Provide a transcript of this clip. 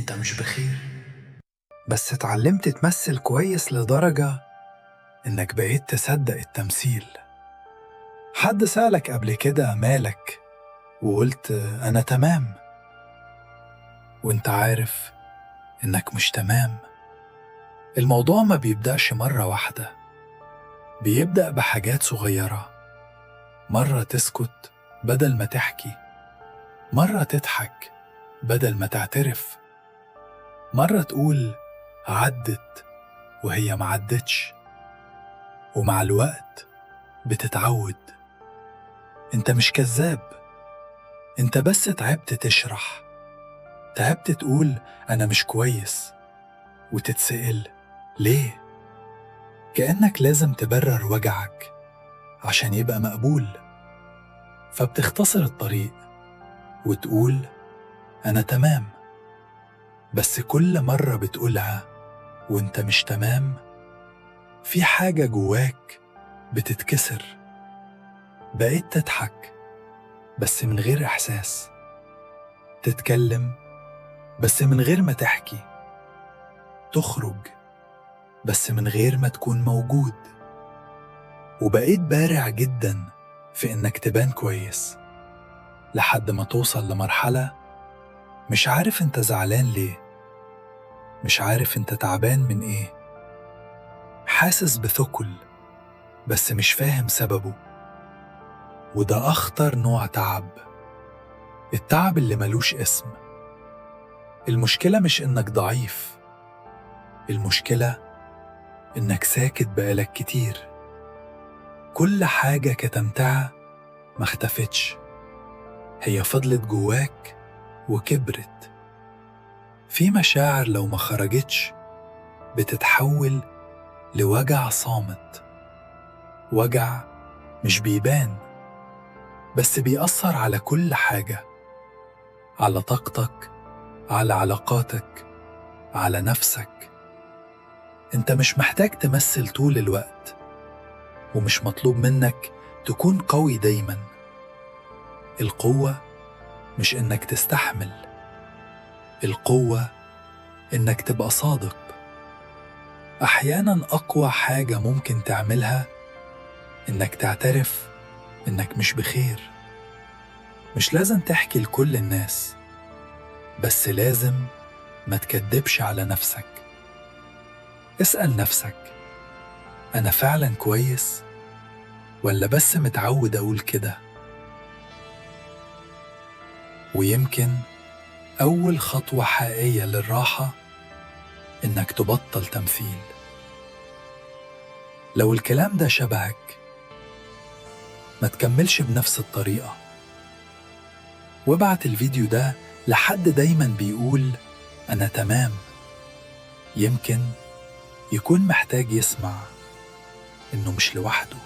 انت مش بخير. بس اتعلمت تمثل كويس لدرجة انك بقيت تصدق التمثيل. حد سألك قبل كده مالك وقلت أنا تمام، وانت عارف انك مش تمام. الموضوع ما بيبدأش مرة واحدة، بيبدأ بحاجات صغيرة. مرة تسكت بدل ما تحكي، مرة تضحك بدل ما تعترف، مرة تقول عدت وهي معدتش. ومع الوقت بتتعود. انت مش كذاب، انت بس تعبت تشرح، تعبت تقول أنا مش كويس، وتتسأل ليه؟ كأنك لازم تبرر وجعك عشان يبقى مقبول. فبتختصر الطريق وتقول أنا تمام. بس كل مرة بتقولها وانت مش تمام، في حاجة جواك بتتكسر. بقيت تضحك بس من غير إحساس، تتكلم بس من غير ما تحكي، تخرج بس من غير ما تكون موجود. وبقيت بارع جدا في إنك تبان كويس، لحد ما توصل لمرحلة مش عارف انت زعلان ليه، مش عارف انت تعبان من ايه، حاسس بثقل بس مش فاهم سببه. وده أخطر نوع تعب، التعب اللي ملوش اسم. المشكلة مش إنك ضعيف، المشكلة إنك ساكت بقالك كتير. كل حاجة كتمتها ما اختفتش، هي فضلت جواك وكبرت. في مشاعر لو ما خرجتش بتتحول لوجع صامت، وجع مش بيبان بس بيأثر على كل حاجة، على طاقتك، على علاقاتك، على نفسك. انت مش محتاج تمثل طول الوقت، ومش مطلوب منك تكون قوي دايما. القوة مش انك تستحمل، القوة انك تبقى صادق. احيانا اقوى حاجة ممكن تعملها انك تعترف انك مش بخير. مش لازم تحكي لكل الناس، بس لازم ما تكدبش على نفسك. اسأل نفسك، أنا فعلا كويس ولا بس متعود أقول كده؟ ويمكن أول خطوة حقيقية للراحة إنك تبطل تمثيل. لو الكلام ده شبهك، ما تكملش بنفس الطريقة، وابعت الفيديو ده لحد دايما بيقول أنا تمام. يمكن يكون محتاج يسمع إنه مش لوحده.